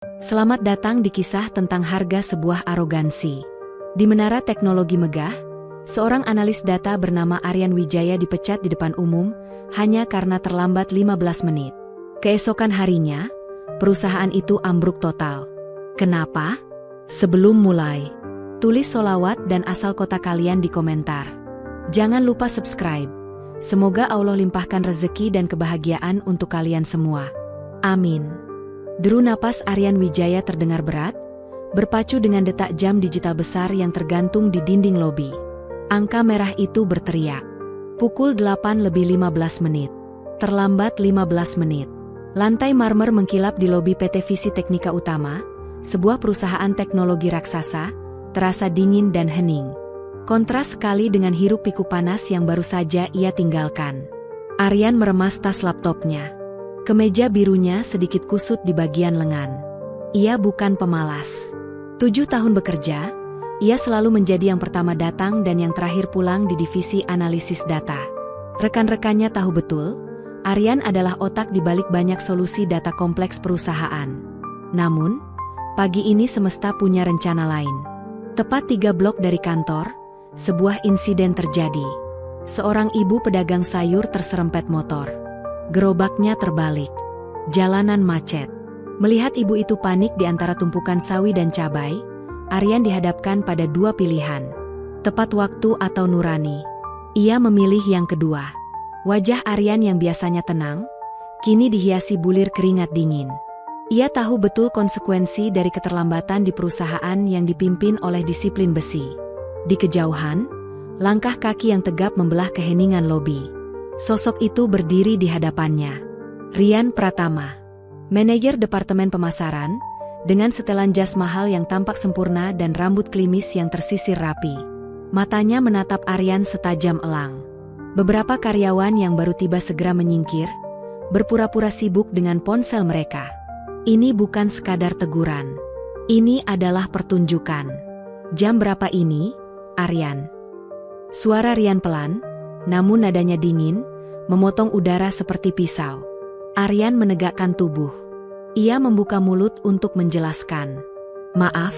Selamat datang di kisah tentang harga sebuah arogansi. Di menara teknologi megah, seorang analis data bernama Aryan Wijaya dipecat di depan umum hanya karena terlambat 15 menit. Keesokan harinya, perusahaan itu ambruk total. Kenapa? Sebelum mulai, tulis sholawat dan asal kota kalian di komentar. Jangan lupa subscribe. Semoga Allah limpahkan rezeki dan kebahagiaan untuk kalian semua. Amin. Deru napas Aryan Wijaya terdengar berat, berpacu dengan detak jam digital besar yang tergantung di dinding lobi. Angka merah itu berteriak. Pukul 8:15 menit. Terlambat 15 menit. Lantai marmer mengkilap di lobi PT Visi Teknika Utama, sebuah perusahaan teknologi raksasa, terasa dingin dan hening. Kontras sekali dengan hiruk pikuk panas yang baru saja ia tinggalkan. Aryan meremas tas laptopnya. Kemeja birunya sedikit kusut di bagian lengan. Ia bukan pemalas. 7 tahun bekerja, ia selalu menjadi yang pertama datang dan yang terakhir pulang di divisi analisis data. Rekan-rekannya tahu betul, Aryan adalah otak di balik banyak solusi data kompleks perusahaan. Namun, pagi ini semesta punya rencana lain. Tepat 3 blok dari kantor, sebuah insiden terjadi. Seorang ibu pedagang sayur terserempet motor. Gerobaknya terbalik. Jalanan macet. Melihat ibu itu panik di antara tumpukan sawi dan cabai, Aryan dihadapkan pada 2 pilihan. Tepat waktu atau nurani. Ia memilih yang kedua. Wajah Aryan yang biasanya tenang, kini dihiasi bulir keringat dingin. Ia tahu betul konsekuensi dari keterlambatan di perusahaan yang dipimpin oleh disiplin besi. Di kejauhan, langkah kaki yang tegap membelah keheningan lobi. Sosok itu berdiri di hadapannya. Rian Pratama, manajer departemen pemasaran, dengan setelan jas mahal yang tampak sempurna dan rambut klimis yang tersisir rapi. Matanya menatap Aryan setajam elang. Beberapa karyawan yang baru tiba segera menyingkir, berpura-pura sibuk dengan ponsel mereka. Ini bukan sekadar teguran. Ini adalah pertunjukan. Jam berapa ini, Aryan? Suara Rian pelan, namun nadanya dingin, memotong udara seperti pisau. Aryan menegakkan tubuh. Ia membuka mulut untuk menjelaskan. Maaf,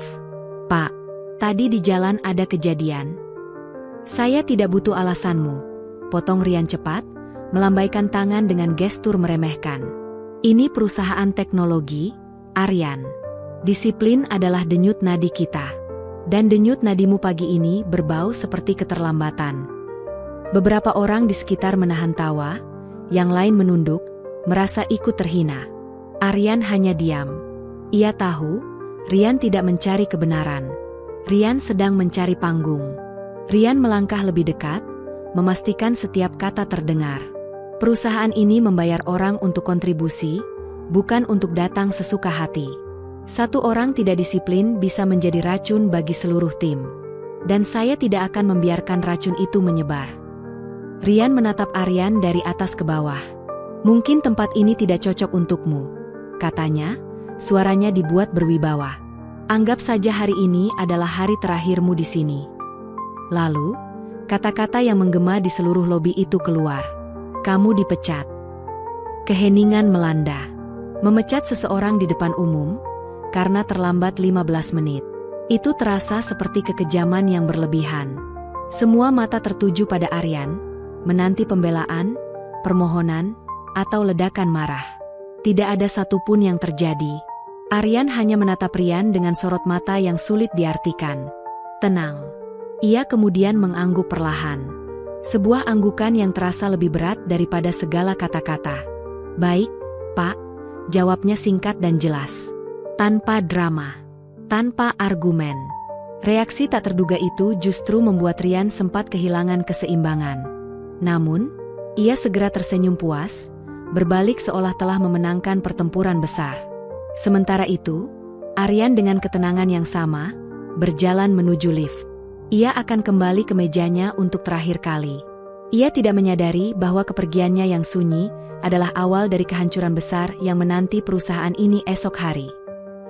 Pak. Tadi di jalan ada kejadian. Saya tidak butuh alasanmu, potong Rian cepat, melambaikan tangan dengan gestur meremehkan. Ini perusahaan teknologi, Aryan. Disiplin adalah denyut nadi kita. Dan denyut nadimu pagi ini berbau seperti keterlambatan. Beberapa orang di sekitar menahan tawa, yang lain menunduk, merasa ikut terhina. Aryan hanya diam. Ia tahu, Rian tidak mencari kebenaran. Rian sedang mencari panggung. Rian melangkah lebih dekat, memastikan setiap kata terdengar. Perusahaan ini membayar orang untuk kontribusi, bukan untuk datang sesuka hati. Satu orang tidak disiplin bisa menjadi racun bagi seluruh tim. Dan saya tidak akan membiarkan racun itu menyebar. Rian menatap Aryan dari atas ke bawah. Mungkin tempat ini tidak cocok untukmu, katanya, suaranya dibuat berwibawa. Anggap saja hari ini adalah hari terakhirmu di sini. Lalu, kata-kata yang menggema di seluruh lobi itu keluar. Kamu dipecat. Keheningan melanda. Memecat seseorang di depan umum, karena terlambat 15 menit. Itu terasa seperti kekejaman yang berlebihan. Semua mata tertuju pada Aryan, menanti pembelaan, permohonan, atau ledakan marah. Tidak ada satupun yang terjadi. Aryan hanya menatap Rian dengan sorot mata yang sulit diartikan. Tenang. Ia kemudian mengangguk perlahan. Sebuah anggukan yang terasa lebih berat daripada segala kata-kata. Baik, Pak, jawabnya singkat dan jelas. Tanpa drama, tanpa argumen. Reaksi tak terduga itu justru membuat Rian sempat kehilangan keseimbangan. Namun, ia segera tersenyum puas, berbalik seolah telah memenangkan pertempuran besar. Sementara itu, Aryan dengan ketenangan yang sama, berjalan menuju lift. Ia akan kembali ke mejanya untuk terakhir kali. Ia tidak menyadari bahwa kepergiannya yang sunyi adalah awal dari kehancuran besar yang menanti perusahaan ini esok hari.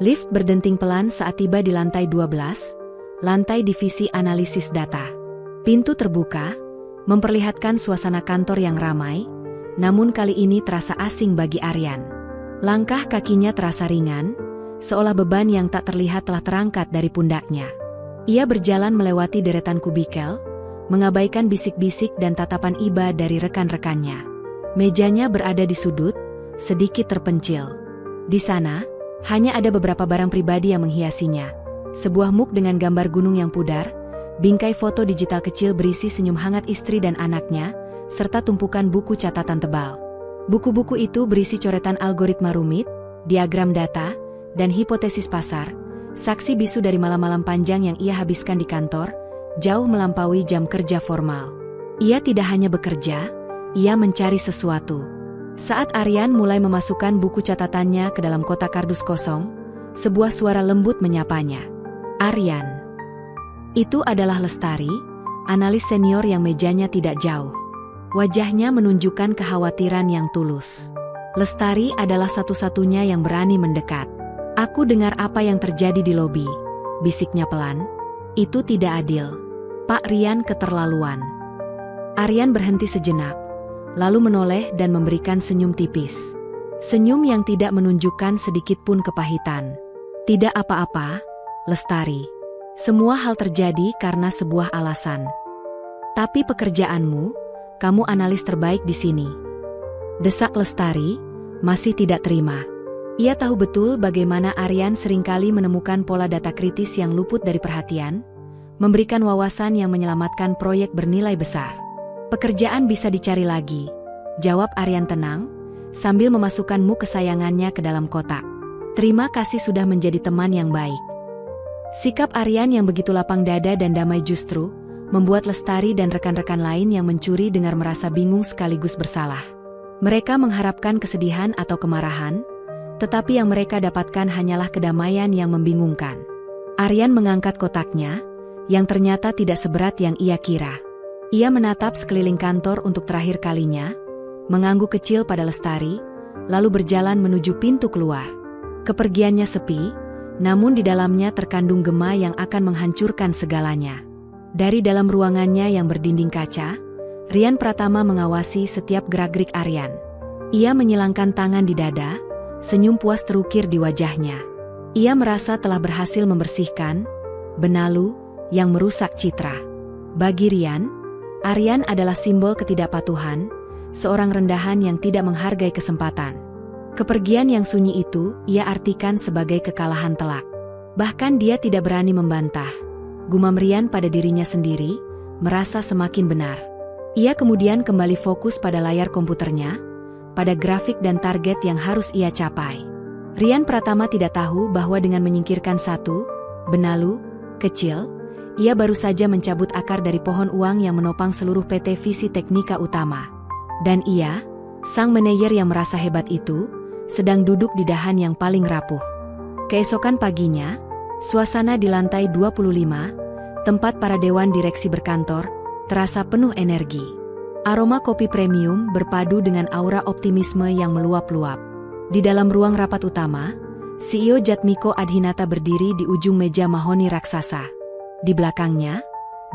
Lift berdenting pelan saat tiba di lantai 12, lantai divisi analisis data. Pintu terbuka, memperlihatkan suasana kantor yang ramai, namun kali ini terasa asing bagi Aryan. Langkah kakinya terasa ringan, seolah beban yang tak terlihat telah terangkat dari pundaknya. Ia berjalan melewati deretan kubikel, mengabaikan bisik-bisik dan tatapan iba dari rekan-rekannya. Mejanya berada di sudut, sedikit terpencil. Di sana, hanya ada beberapa barang pribadi yang menghiasinya. Sebuah mug dengan gambar gunung yang pudar, bingkai foto digital kecil berisi senyum hangat istri dan anaknya, serta tumpukan buku catatan tebal. Buku-buku itu berisi coretan algoritma rumit, diagram data, dan hipotesis pasar, saksi bisu dari malam-malam panjang yang ia habiskan di kantor, jauh melampaui jam kerja formal. Ia tidak hanya bekerja, ia mencari sesuatu. Saat Aryan mulai memasukkan buku catatannya ke dalam kotak kardus kosong, sebuah suara lembut menyapanya. "Aryan." Itu adalah Lestari, analis senior yang mejanya tidak jauh. Wajahnya menunjukkan kekhawatiran yang tulus. Lestari adalah satu-satunya yang berani mendekat. "Aku dengar apa yang terjadi di lobi," bisiknya pelan. "Itu tidak adil. Pak Rian keterlaluan." Aryan berhenti sejenak, lalu menoleh dan memberikan senyum tipis. Senyum yang tidak menunjukkan sedikit pun kepahitan. "Tidak apa-apa, Lestari. Semua hal terjadi karena sebuah alasan. Tapi pekerjaanmu, kamu analis terbaik di sini." Desak Lestari, masih tidak terima. Ia tahu betul bagaimana Aryan seringkali menemukan pola data kritis yang luput dari perhatian, memberikan wawasan yang menyelamatkan proyek bernilai besar. "Pekerjaan bisa dicari lagi," jawab Aryan tenang, sambil memasukkan mug kesayangannya ke dalam kotak. "Terima kasih sudah menjadi teman yang baik." Sikap Aryan yang begitu lapang dada dan damai justru membuat Lestari dan rekan-rekan lain yang mencuri dengar merasa bingung sekaligus bersalah. Mereka mengharapkan kesedihan atau kemarahan, tetapi yang mereka dapatkan hanyalah kedamaian yang membingungkan. Aryan mengangkat kotaknya, yang ternyata tidak seberat yang ia kira. Ia menatap sekeliling kantor untuk terakhir kalinya, mengangguk kecil pada Lestari, lalu berjalan menuju pintu keluar. Kepergiannya sepi, namun di dalamnya terkandung gema yang akan menghancurkan segalanya. Dari dalam ruangannya yang berdinding kaca, Rian Pratama mengawasi setiap gerak-gerik Aryan. Ia menyilangkan tangan di dada, senyum puas terukir di wajahnya. Ia merasa telah berhasil membersihkan benalu yang merusak citra. Bagi Rian, Aryan adalah simbol ketidakpatuhan, seorang rendahan yang tidak menghargai kesempatan. Kepergian yang sunyi itu ia artikan sebagai kekalahan telak. Bahkan dia tidak berani membantah. Gumam Rian pada dirinya sendiri, merasa semakin benar. Ia kemudian kembali fokus pada layar komputernya, pada grafik dan target yang harus ia capai. Rian Pratama tidak tahu bahwa dengan menyingkirkan satu benalu kecil, ia baru saja mencabut akar dari pohon uang yang menopang seluruh PT Visi Teknika Utama. Dan ia, sang manajer yang merasa hebat itu, sedang duduk di dahan yang paling rapuh. Keesokan paginya, suasana di lantai 25, tempat para dewan direksi berkantor, terasa penuh energi. Aroma kopi premium berpadu dengan aura optimisme yang meluap-luap. Di dalam ruang rapat utama, CEO Jatmiko Adhinata berdiri di ujung meja mahoni raksasa. Di belakangnya,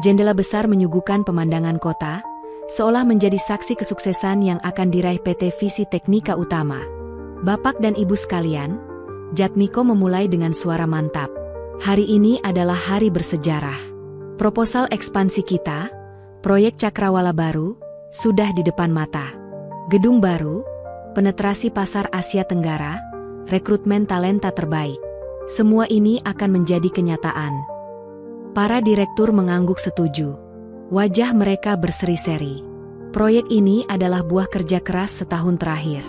jendela besar menyuguhkan pemandangan kota, seolah menjadi saksi kesuksesan yang akan diraih PT Visi Teknika Utama. "Bapak dan Ibu sekalian," Jatmiko memulai dengan suara mantap. "Hari ini adalah hari bersejarah. Proposal ekspansi kita, proyek Cakrawala baru, sudah di depan mata. Gedung baru, penetrasi pasar Asia Tenggara, rekrutmen talenta terbaik. Semua ini akan menjadi kenyataan." Para direktur mengangguk setuju. Wajah mereka berseri-seri. "Proyek ini adalah buah kerja keras setahun terakhir.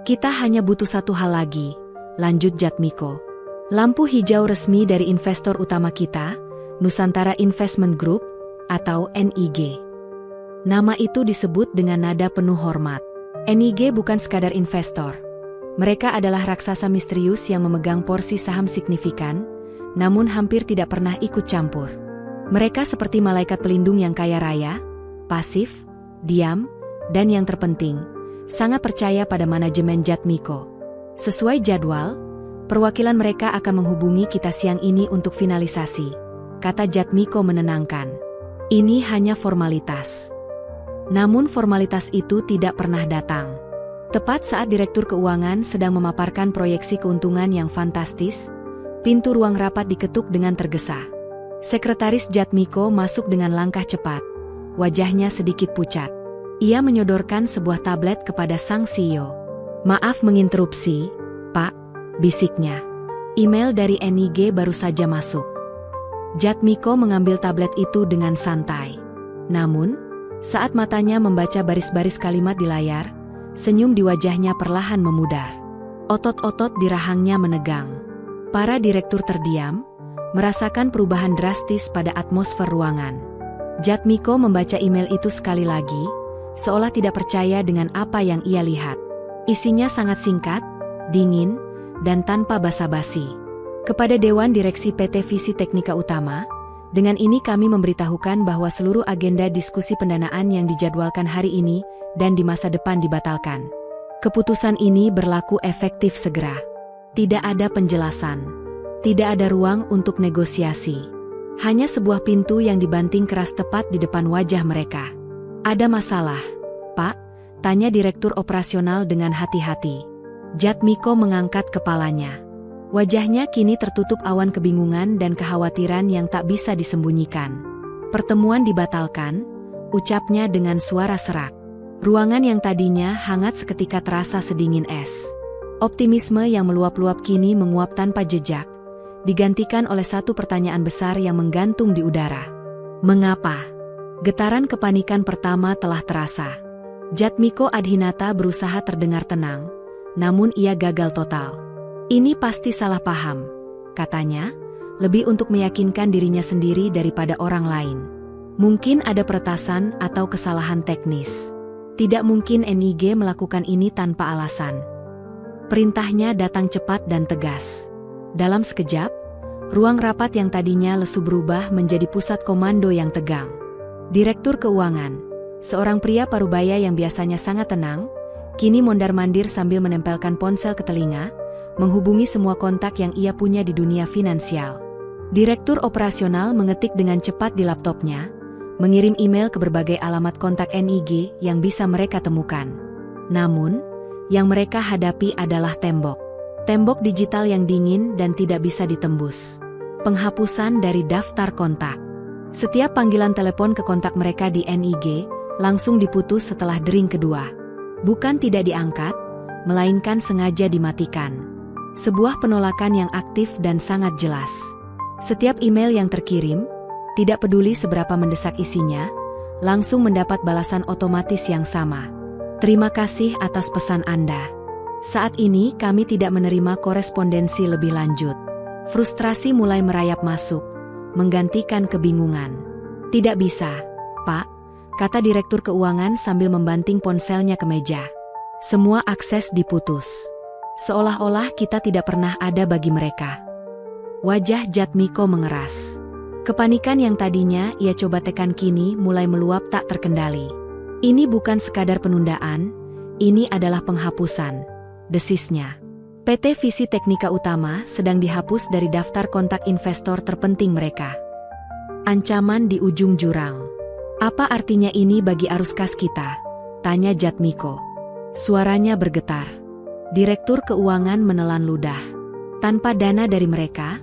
Kita hanya butuh satu hal lagi," lanjut Jatmiko. "Lampu hijau resmi dari investor utama kita, Nusantara Investment Group, atau NIG." Nama itu disebut dengan nada penuh hormat. NIG bukan sekadar investor. Mereka adalah raksasa misterius yang memegang porsi saham signifikan, namun hampir tidak pernah ikut campur. Mereka seperti malaikat pelindung yang kaya raya, pasif, diam, dan yang terpenting, sangat percaya pada manajemen Jatmiko. Sesuai jadwal, perwakilan mereka akan menghubungi kita siang ini untuk finalisasi, kata Jatmiko menenangkan. "Ini hanya formalitas." Namun formalitas itu tidak pernah datang. Tepat saat Direktur Keuangan sedang memaparkan proyeksi keuntungan yang fantastis, Pintu ruang rapat diketuk dengan tergesa. Sekretaris Jatmiko masuk dengan langkah cepat. Wajahnya sedikit pucat. Ia menyodorkan sebuah tablet kepada sang CEO. "Maaf menginterupsi, Pak," bisiknya. "Email dari NIG baru saja masuk." Jatmiko mengambil tablet itu dengan santai. Namun, saat matanya membaca baris-baris kalimat di layar, senyum di wajahnya perlahan memudar. Otot-otot di rahangnya menegang. Para direktur terdiam, merasakan perubahan drastis pada atmosfer ruangan. Jatmiko membaca email itu sekali lagi, seolah tidak percaya dengan apa yang ia lihat. Isinya sangat singkat, dingin, dan tanpa basa-basi. "Kepada Dewan Direksi PT Visi Teknika Utama, dengan ini kami memberitahukan bahwa seluruh agenda diskusi pendanaan yang dijadwalkan hari ini dan di masa depan dibatalkan. Keputusan ini berlaku efektif segera. Tidak ada penjelasan. Tidak ada ruang untuk negosiasi. Hanya sebuah pintu yang dibanting keras tepat di depan wajah mereka." "Ada masalah, Pak?" tanya Direktur Operasional dengan hati-hati. Jatmiko mengangkat kepalanya. Wajahnya kini tertutup awan kebingungan dan kekhawatiran yang tak bisa disembunyikan. "Pertemuan dibatalkan," ucapnya dengan suara serak. Ruangan yang tadinya hangat seketika terasa sedingin es. Optimisme yang meluap-luap kini menguap tanpa jejak, digantikan oleh satu pertanyaan besar yang menggantung di udara. Mengapa? Getaran kepanikan pertama telah terasa. Jatmiko Adhinata berusaha terdengar tenang, namun ia gagal total. "Ini pasti salah paham," katanya, lebih untuk meyakinkan dirinya sendiri daripada orang lain. "Mungkin ada peretasan atau kesalahan teknis. Tidak mungkin NIG melakukan ini tanpa alasan." Perintahnya datang cepat dan tegas. Dalam sekejap, ruang rapat yang tadinya lesu berubah menjadi pusat komando yang tegang. Direktur Keuangan, seorang pria parubaya yang biasanya sangat tenang, kini mondar-mandir sambil menempelkan ponsel ke telinga, menghubungi semua kontak yang ia punya di dunia finansial. Direktur Operasional mengetik dengan cepat di laptopnya, mengirim email ke berbagai alamat kontak NIG yang bisa mereka temukan. Namun, yang mereka hadapi adalah tembok. Tembok digital yang dingin dan tidak bisa ditembus. Penghapusan dari daftar kontak. Setiap panggilan telepon ke kontak mereka di NIG langsung diputus setelah dering kedua. Bukan tidak diangkat, melainkan sengaja dimatikan. Sebuah penolakan yang aktif dan sangat jelas. Setiap email yang terkirim, tidak peduli seberapa mendesak isinya, langsung mendapat balasan otomatis yang sama. "Terima kasih atas pesan Anda. Saat ini kami tidak menerima korespondensi lebih lanjut." Frustrasi mulai merayap masuk, menggantikan kebingungan. "Tidak bisa, Pak," kata Direktur Keuangan sambil membanting ponselnya ke meja. "Semua akses diputus. Seolah-olah kita tidak pernah ada bagi mereka." Wajah Jatmiko mengeras. Kepanikan yang tadinya ia coba tekan kini mulai meluap tak terkendali. "Ini bukan sekadar penundaan, ini adalah penghapusan," desisnya. PT Visi Teknika Utama sedang dihapus dari daftar kontak investor terpenting mereka. Ancaman di ujung jurang. "Apa artinya ini bagi arus kas kita?" tanya Jatmiko. Suaranya bergetar. Direktur Keuangan menelan ludah. Tanpa dana dari mereka,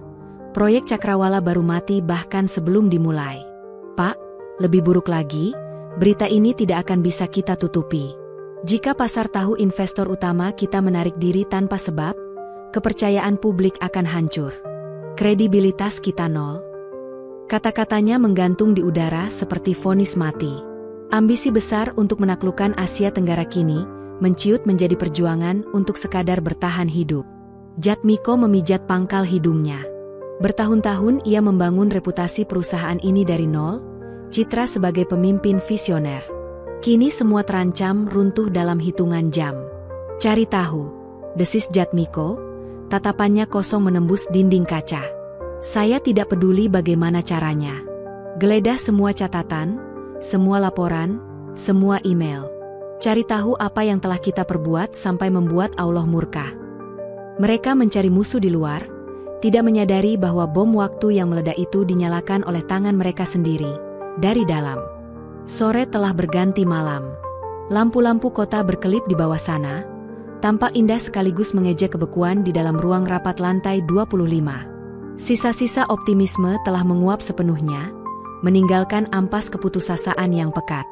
proyek Cakrawala baru mati bahkan sebelum dimulai. "Pak, lebih buruk lagi, berita ini tidak akan bisa kita tutupi. Jika pasar tahu investor utama kita menarik diri tanpa sebab, kepercayaan publik akan hancur. Kredibilitas kita nol." Kata-katanya menggantung di udara seperti vonis mati. Ambisi besar untuk menaklukkan Asia Tenggara kini menciut menjadi perjuangan untuk sekadar bertahan hidup. Jatmiko memijat pangkal hidungnya. Bertahun-tahun ia membangun reputasi perusahaan ini dari nol, citra sebagai pemimpin visioner. Kini semua terancam runtuh dalam hitungan jam. "Cari tahu," desis Jatmiko, tatapannya kosong menembus dinding kaca. "Saya tidak peduli bagaimana caranya. Geledah semua catatan, semua laporan, semua email. Cari tahu apa yang telah kita perbuat sampai membuat Allah murka." Mereka mencari musuh di luar, tidak menyadari bahwa bom waktu yang meledak itu dinyalakan oleh tangan mereka sendiri, dari dalam. Sore telah berganti malam. Lampu-lampu kota berkelip di bawah sana, tampak indah sekaligus mengejek kebekuan di dalam ruang rapat lantai 25. Sisa-sisa optimisme telah menguap sepenuhnya, meninggalkan ampas keputusasaan yang pekat.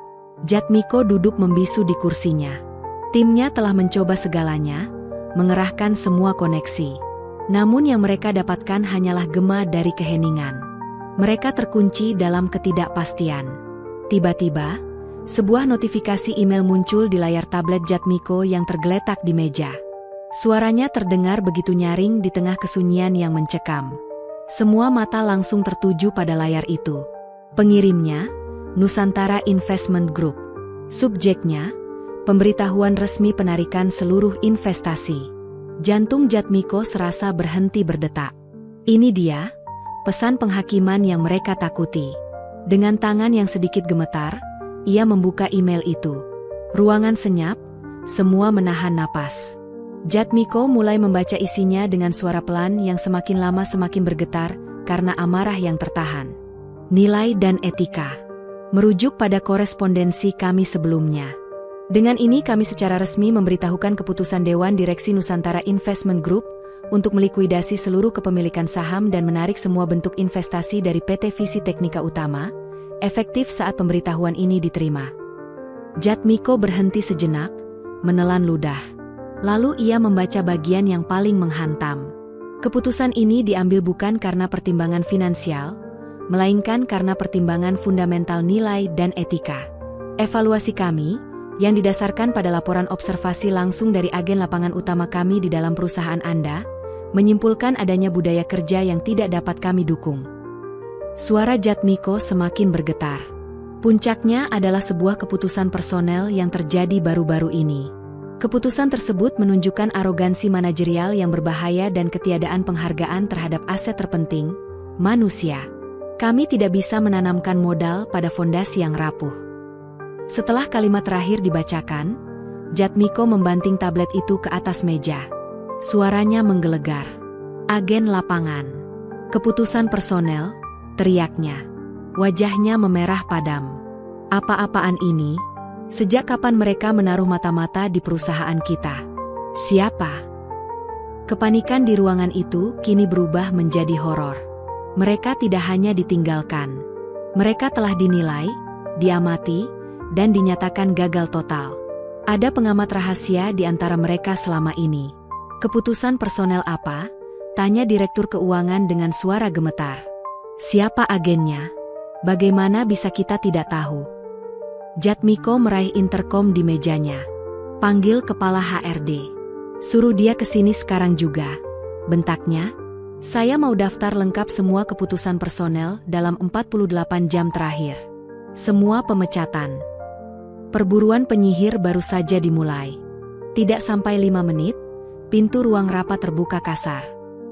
Jatmiko duduk membisu di kursinya. Timnya telah mencoba segalanya, mengerahkan semua koneksi. Namun yang mereka dapatkan hanyalah gema dari keheningan. Mereka terkunci dalam ketidakpastian. Tiba-tiba, sebuah notifikasi email muncul di layar tablet Jatmiko yang tergeletak di meja. Suaranya terdengar begitu nyaring di tengah kesunyian yang mencekam. Semua mata langsung tertuju pada layar itu. Pengirimnya, Nusantara Investment Group. Subjeknya, pemberitahuan resmi penarikan seluruh investasi. Jantung Jatmiko serasa berhenti berdetak. Ini dia, pesan penghakiman yang mereka takuti. Dengan tangan yang sedikit gemetar, ia membuka email itu. Ruangan senyap, semua menahan napas. Jatmiko mulai membaca isinya dengan suara pelan yang semakin lama semakin bergetar karena amarah yang tertahan. Nilai dan etika. Merujuk pada korespondensi kami sebelumnya. Dengan ini kami secara resmi memberitahukan keputusan Dewan Direksi Nusantara Investment Group untuk melikuidasi seluruh kepemilikan saham dan menarik semua bentuk investasi dari PT Visi Teknika Utama, efektif saat pemberitahuan ini diterima. Jatmiko berhenti sejenak, menelan ludah. Lalu ia membaca bagian yang paling menghantam. Keputusan ini diambil bukan karena pertimbangan finansial, melainkan karena pertimbangan fundamental nilai dan etika. Evaluasi kami, yang didasarkan pada laporan observasi langsung dari agen lapangan utama kami di dalam perusahaan Anda, menyimpulkan adanya budaya kerja yang tidak dapat kami dukung. Suara Jatmiko semakin bergetar. Puncaknya adalah sebuah keputusan personel yang terjadi baru-baru ini. Keputusan tersebut menunjukkan arogansi manajerial yang berbahaya dan ketiadaan penghargaan terhadap aset terpenting, manusia. Kami tidak bisa menanamkan modal pada fondasi yang rapuh. Setelah kalimat terakhir dibacakan, Jatmiko membanting tablet itu ke atas meja. Suaranya menggelegar. Agen lapangan. Keputusan personel, teriaknya. Wajahnya memerah padam. Apa-apaan ini? Sejak kapan mereka menaruh mata-mata di perusahaan kita? Siapa? Kepanikan di ruangan itu kini berubah menjadi horor. Mereka tidak hanya ditinggalkan. Mereka telah dinilai, diamati, dan dinyatakan gagal total. Ada pengamat rahasia di antara mereka selama ini. Keputusan personel apa? Tanya Direktur Keuangan dengan suara gemetar. Siapa agennya? Bagaimana bisa kita tidak tahu? Jatmiko meraih interkom di mejanya. Panggil kepala HRD. Suruh dia ke sini sekarang juga. Bentaknya. Saya mau daftar lengkap semua keputusan personel dalam 48 jam terakhir. Semua pemecatan. Perburuan penyihir baru saja dimulai. Tidak sampai 5 menit, pintu ruang rapat terbuka kasar.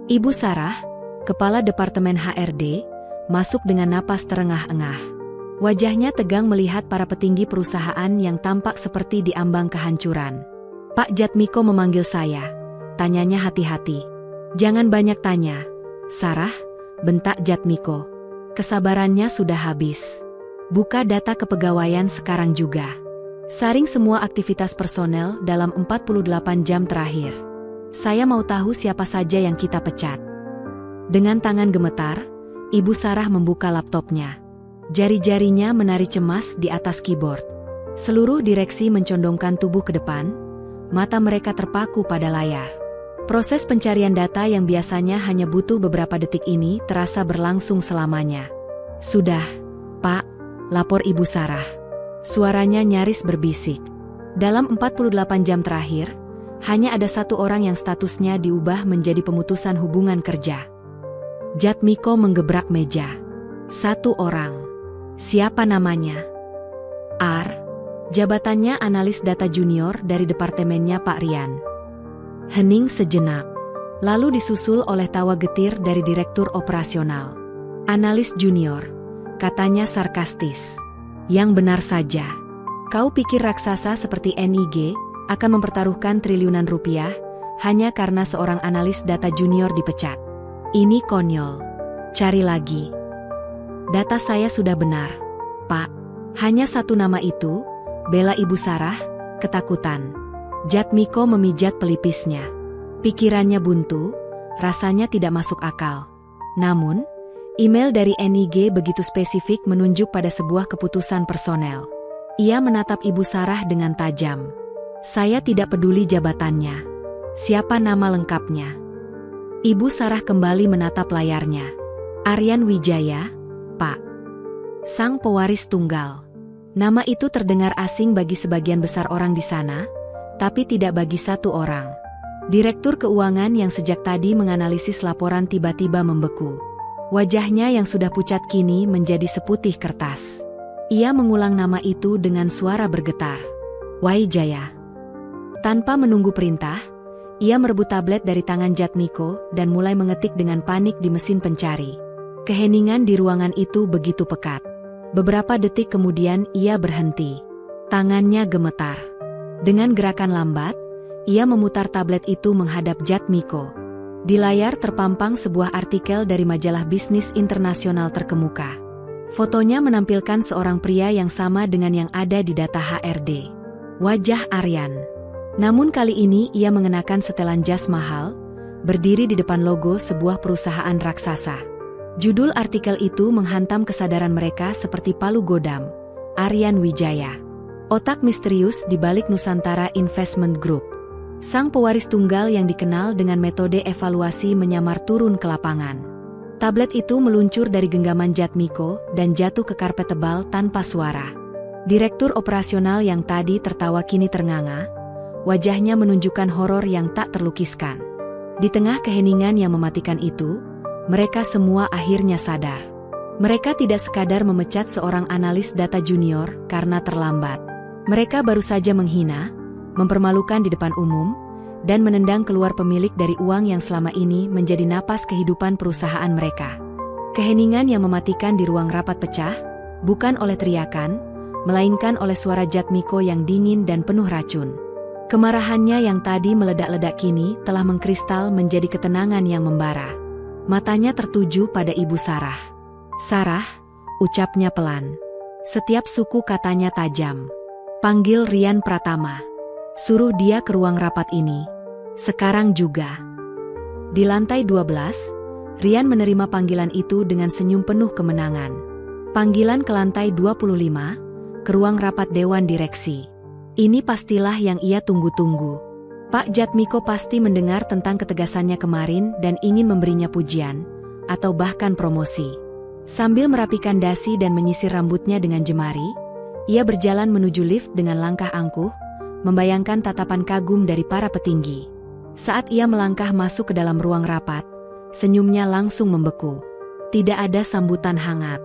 Ibu Sarah, Kepala Departemen HRD, masuk dengan napas terengah-engah. Wajahnya tegang melihat para petinggi perusahaan yang tampak seperti diambang kehancuran. Pak Jatmiko memanggil saya. Tanyanya hati-hati. Jangan banyak tanya. Sarah, bentak Jatmiko. Kesabarannya sudah habis. Buka data kepegawaian sekarang juga. Saring semua aktivitas personel dalam 48 jam terakhir. Saya mau tahu siapa saja yang kita pecat. Dengan tangan gemetar, Ibu Sarah membuka laptopnya. Jari-jarinya menari cemas di atas keyboard. Seluruh direksi mencondongkan tubuh ke depan, mata mereka terpaku pada layar. Proses pencarian data yang biasanya hanya butuh beberapa detik ini terasa berlangsung selamanya. Sudah, Pak, lapor Ibu Sarah. Suaranya nyaris berbisik. Dalam 48 jam terakhir, hanya ada satu orang yang statusnya diubah menjadi pemutusan hubungan kerja. Jatmiko menggebrak meja. Satu orang. Siapa namanya? R. Jabatannya analis data junior dari departemennya Pak Rian. Hening sejenak. Lalu disusul oleh tawa getir dari direktur operasional. Analis junior, katanya sarkastis. Yang benar saja. Kau pikir raksasa seperti NIG akan mempertaruhkan triliunan rupiah hanya karena seorang analis data junior dipecat? Ini konyol. Cari lagi. Data saya sudah benar, Pak. Hanya satu nama itu, bela Ibu Sarah, ketakutan. Jatmiko memijat pelipisnya. Pikirannya buntu, rasanya tidak masuk akal. Namun, email dari NIG begitu spesifik menunjuk pada sebuah keputusan personel. Ia menatap Ibu Sarah dengan tajam. Saya tidak peduli jabatannya. Siapa nama lengkapnya? Ibu Sarah kembali menatap layarnya. Aryan Wijaya, Pak. Sang pewaris tunggal. Nama itu terdengar asing bagi sebagian besar orang di sana, tapi tidak bagi satu orang. Direktur keuangan yang sejak tadi menganalisis laporan tiba-tiba membeku. Wajahnya yang sudah pucat kini menjadi seputih kertas. Ia mengulang nama itu dengan suara bergetar. Wijaya. Tanpa menunggu perintah, ia merebut tablet dari tangan Jatmiko dan mulai mengetik dengan panik di mesin pencari. Keheningan di ruangan itu begitu pekat. Beberapa detik kemudian ia berhenti. Tangannya gemetar. Dengan gerakan lambat, ia memutar tablet itu menghadap Jatmiko. Di layar terpampang sebuah artikel dari majalah bisnis internasional terkemuka. Fotonya menampilkan seorang pria yang sama dengan yang ada di data HRD. Wajah Aryan. Namun kali ini ia mengenakan setelan jas mahal, berdiri di depan logo sebuah perusahaan raksasa. Judul artikel itu menghantam kesadaran mereka seperti palu godam. Aryan Wijaya. Otak misterius di balik Nusantara Investment Group. Sang pewaris tunggal yang dikenal dengan metode evaluasi menyamar turun ke lapangan. Tablet itu meluncur dari genggaman Jatmiko dan jatuh ke karpet tebal tanpa suara. Direktur operasional yang tadi tertawa kini ternganga, wajahnya menunjukkan horor yang tak terlukiskan. Di tengah keheningan yang mematikan itu, mereka semua akhirnya sadar. Mereka tidak sekadar memecat seorang analis data junior karena terlambat. Mereka baru saja menghina, mempermalukan di depan umum, dan menendang keluar pemilik dari uang yang selama ini menjadi napas kehidupan perusahaan mereka. Keheningan yang mematikan di ruang rapat pecah, bukan oleh teriakan, melainkan oleh suara Jatmiko yang dingin dan penuh racun. Kemarahannya yang tadi meledak-ledak kini telah mengkristal menjadi ketenangan yang membara. Matanya tertuju pada Ibu Sarah. Sarah, ucapnya pelan. Setiap suku katanya tajam. Panggil Rian Pratama. Suruh dia ke ruang rapat ini. Sekarang juga. Di lantai 12, Rian menerima panggilan itu dengan senyum penuh kemenangan. Panggilan ke lantai 25, ke ruang rapat Dewan Direksi. Ini pastilah yang ia tunggu-tunggu. Pak Jatmiko pasti mendengar tentang ketegasannya kemarin dan ingin memberinya pujian, atau bahkan promosi. Sambil merapikan dasi dan menyisir rambutnya dengan jemari, ia berjalan menuju lift dengan langkah angkuh, membayangkan tatapan kagum dari para petinggi. Saat ia melangkah masuk ke dalam ruang rapat, senyumnya langsung membeku. Tidak ada sambutan hangat.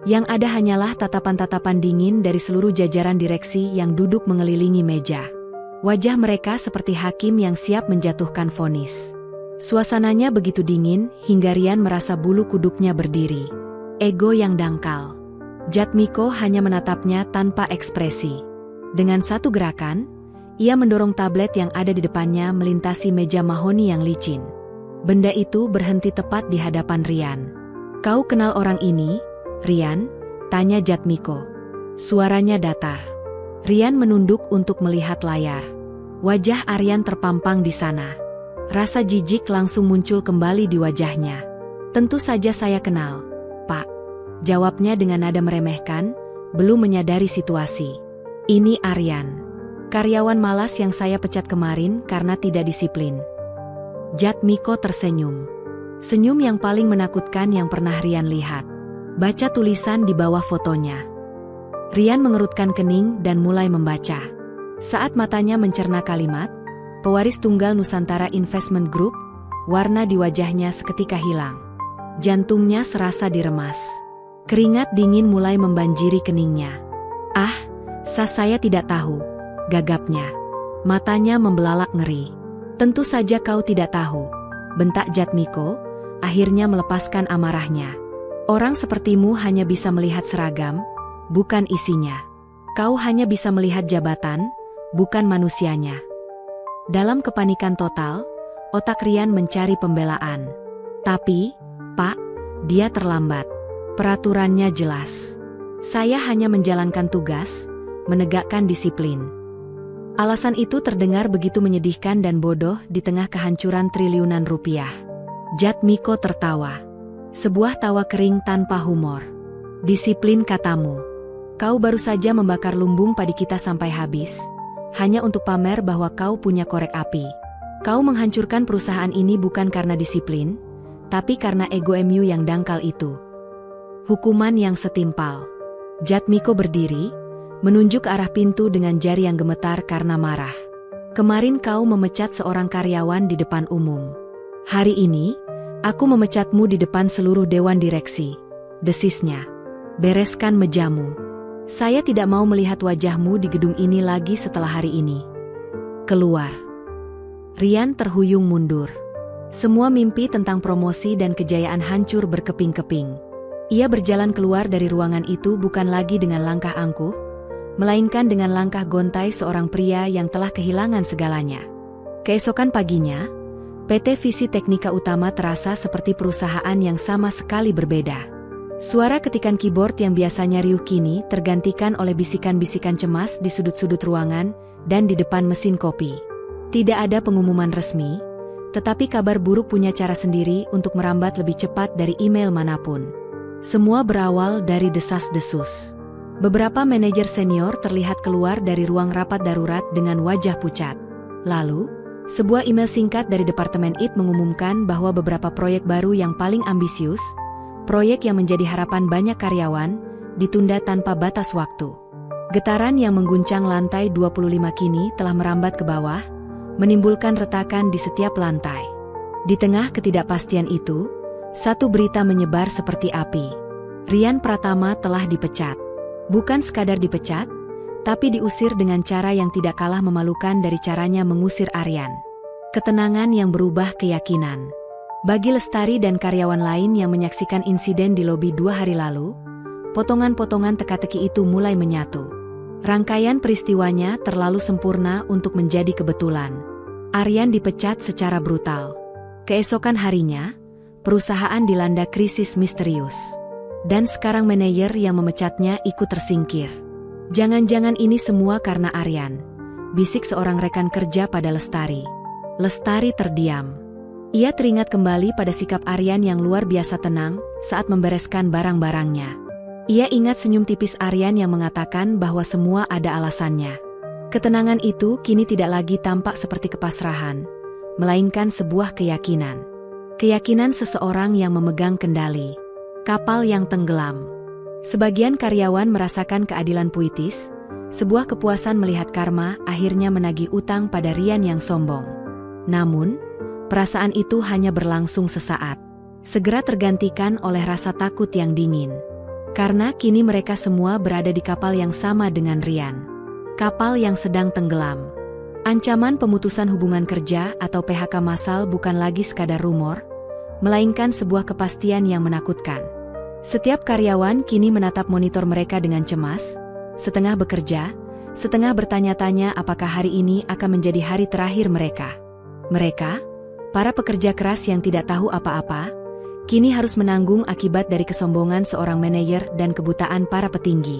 Yang ada hanyalah tatapan-tatapan dingin dari seluruh jajaran direksi yang duduk mengelilingi meja. Wajah mereka seperti hakim yang siap menjatuhkan vonis. Suasananya begitu dingin hingga Rian merasa bulu kuduknya berdiri. Ego yang dangkal. Jatmiko hanya menatapnya tanpa ekspresi. Dengan satu gerakan, ia mendorong tablet yang ada di depannya melintasi meja mahoni yang licin. Benda itu berhenti tepat di hadapan Rian. "Kau kenal orang ini, Rian?" tanya Jatmiko. Suaranya datar. Rian menunduk untuk melihat layar. Wajah Aryan terpampang di sana. Rasa jijik langsung muncul kembali di wajahnya. "Tentu saja saya kenal, Pak," jawabnya dengan nada meremehkan, belum menyadari situasi. "Ini Aryan, karyawan malas yang saya pecat kemarin karena tidak disiplin." Jatmiko tersenyum. Senyum yang paling menakutkan yang pernah Rian lihat. Baca tulisan di bawah fotonya. Rian mengerutkan kening dan mulai membaca. Saat matanya mencerna kalimat, "Pewaris Tunggal Nusantara Investment Group," warna di wajahnya seketika hilang. Jantungnya serasa diremas. Keringat dingin mulai membanjiri keningnya. "Ah, saya tidak tahu," gagapnya. Matanya membelalak ngeri. "Tentu saja kau tidak tahu," bentak Jatmiko, akhirnya melepaskan amarahnya. "Orang sepertimu hanya bisa melihat seragam, bukan isinya. Kau hanya bisa melihat jabatan, bukan manusianya." Dalam kepanikan total, otak Rian mencari pembelaan. "Tapi, Pak, dia terlambat. Peraturannya jelas. Saya hanya menjalankan tugas, menegakkan disiplin." Alasan itu terdengar begitu menyedihkan dan bodoh di tengah kehancuran triliunan rupiah. Jatmiko tertawa. Sebuah tawa kering tanpa humor. Disiplin katamu. Kau baru saja membakar lumbung padi kita sampai habis, hanya untuk pamer bahwa kau punya korek api. Kau menghancurkan perusahaan ini bukan karena disiplin, tapi karena egomu yang dangkal itu. Hukuman yang setimpal. Jatmiko berdiri, menunjuk ke arah pintu dengan jari yang gemetar karena marah. Kemarin kau memecat seorang karyawan di depan umum. Hari ini, aku memecatmu di depan seluruh dewan direksi. Desisnya. Bereskan mejamu. Saya tidak mau melihat wajahmu di gedung ini lagi setelah hari ini. Keluar. Rian terhuyung mundur. Semua mimpi tentang promosi dan kejayaan hancur berkeping-keping. Ia berjalan keluar dari ruangan itu bukan lagi dengan langkah angkuh, melainkan dengan langkah gontai seorang pria yang telah kehilangan segalanya. Keesokan paginya, PT Visi Teknika Utama terasa seperti perusahaan yang sama sekali berbeda. Suara ketikan keyboard yang biasanya riuh kini tergantikan oleh bisikan-bisikan cemas di sudut-sudut ruangan dan di depan mesin kopi. Tidak ada pengumuman resmi, tetapi kabar buruk punya cara sendiri untuk merambat lebih cepat dari email manapun. Semua berawal dari desas-desus. Beberapa manajer senior terlihat keluar dari ruang rapat darurat dengan wajah pucat. Lalu, sebuah email singkat dari Departemen IT mengumumkan bahwa beberapa proyek baru yang paling ambisius, proyek yang menjadi harapan banyak karyawan, ditunda tanpa batas waktu. Getaran yang mengguncang lantai 25 kini telah merambat ke bawah, menimbulkan retakan di setiap lantai. Di tengah ketidakpastian itu, satu berita menyebar seperti api. Rian Pratama telah dipecat. Bukan sekadar dipecat, tapi diusir dengan cara yang tidak kalah memalukan dari caranya mengusir Aryan. Ketenangan yang berubah keyakinan. Bagi Lestari dan karyawan lain yang menyaksikan insiden di lobi 2 hari lalu, potongan-potongan teka-teki itu mulai menyatu. Rangkaian peristiwanya terlalu sempurna untuk menjadi kebetulan. Aryan dipecat secara brutal. Keesokan harinya, perusahaan dilanda krisis misterius. Dan sekarang manajer yang memecatnya ikut tersingkir. Jangan-jangan ini semua karena Aryan, bisik seorang rekan kerja pada Lestari. Lestari terdiam. Ia teringat kembali pada sikap Aryan yang luar biasa tenang saat membereskan barang-barangnya. Ia ingat senyum tipis Aryan yang mengatakan bahwa semua ada alasannya. Ketenangan itu kini tidak lagi tampak seperti kepasrahan, melainkan sebuah keyakinan. Keyakinan seseorang yang memegang kendali. Kapal yang tenggelam. Sebagian karyawan merasakan keadilan puitis, sebuah kepuasan melihat karma akhirnya menagih utang pada Rian yang sombong. Namun, perasaan itu hanya berlangsung sesaat. Segera tergantikan oleh rasa takut yang dingin. Karena kini mereka semua berada di kapal yang sama dengan Rian. Kapal yang sedang tenggelam. Ancaman pemutusan hubungan kerja atau PHK massal bukan lagi sekadar rumor, melainkan sebuah kepastian yang menakutkan. Setiap karyawan kini menatap monitor mereka dengan cemas, setengah bekerja, setengah bertanya-tanya apakah hari ini akan menjadi hari terakhir mereka. Mereka, para pekerja keras yang tidak tahu apa-apa, kini harus menanggung akibat dari kesombongan seorang manajer dan kebutaan para petinggi.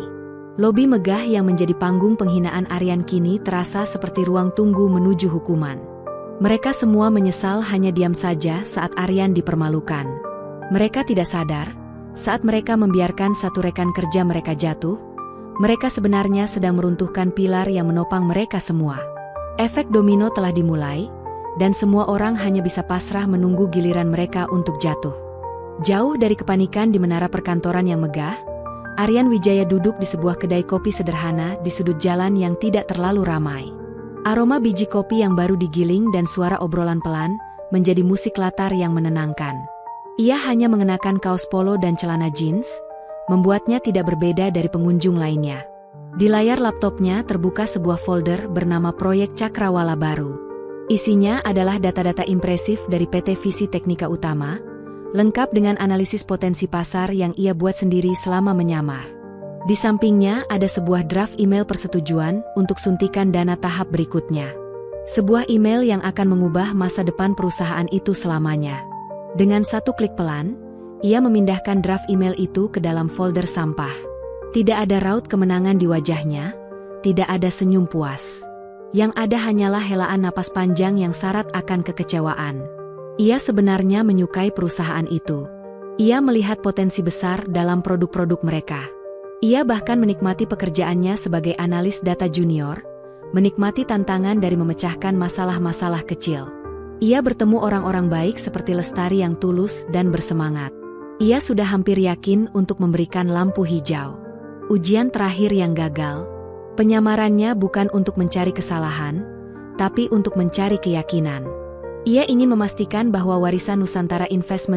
Lobi megah yang menjadi panggung penghinaan Aryan kini terasa seperti ruang tunggu menuju hukuman. Mereka semua menyesal hanya diam saja saat Aryan dipermalukan. Mereka tidak sadar, saat mereka membiarkan satu rekan kerja mereka jatuh, mereka sebenarnya sedang meruntuhkan pilar yang menopang mereka semua. Efek domino telah dimulai, dan semua orang hanya bisa pasrah menunggu giliran mereka untuk jatuh. Jauh dari kepanikan di menara perkantoran yang megah, Aryan Wijaya duduk di sebuah kedai kopi sederhana di sudut jalan yang tidak terlalu ramai. Aroma biji kopi yang baru digiling dan suara obrolan pelan menjadi musik latar yang menenangkan. Ia hanya mengenakan kaos polo dan celana jeans, membuatnya tidak berbeda dari pengunjung lainnya. Di layar laptopnya terbuka sebuah folder bernama Proyek Cakrawala Baru. Isinya adalah data-data impresif dari PT Visi Teknika Utama, lengkap dengan analisis potensi pasar yang ia buat sendiri selama menyamar. Di sampingnya ada sebuah draft email persetujuan untuk suntikan dana tahap berikutnya. Sebuah email yang akan mengubah masa depan perusahaan itu selamanya. Dengan satu klik pelan, ia memindahkan draft email itu ke dalam folder sampah. Tidak ada raut kemenangan di wajahnya, tidak ada senyum puas. Yang ada hanyalah helaan napas panjang yang syarat akan kekecewaan. Ia sebenarnya menyukai perusahaan itu. Ia melihat potensi besar dalam produk-produk mereka. Ia bahkan menikmati pekerjaannya sebagai analis data junior, menikmati tantangan dari memecahkan masalah-masalah kecil. Ia bertemu orang-orang baik seperti Lestari yang tulus dan bersemangat. Ia sudah hampir yakin untuk memberikan lampu hijau. Ujian terakhir yang gagal. Penyamarannya bukan untuk mencari kesalahan, tapi untuk mencari keyakinan. Ia ingin memastikan bahwa warisan Nusantara Investment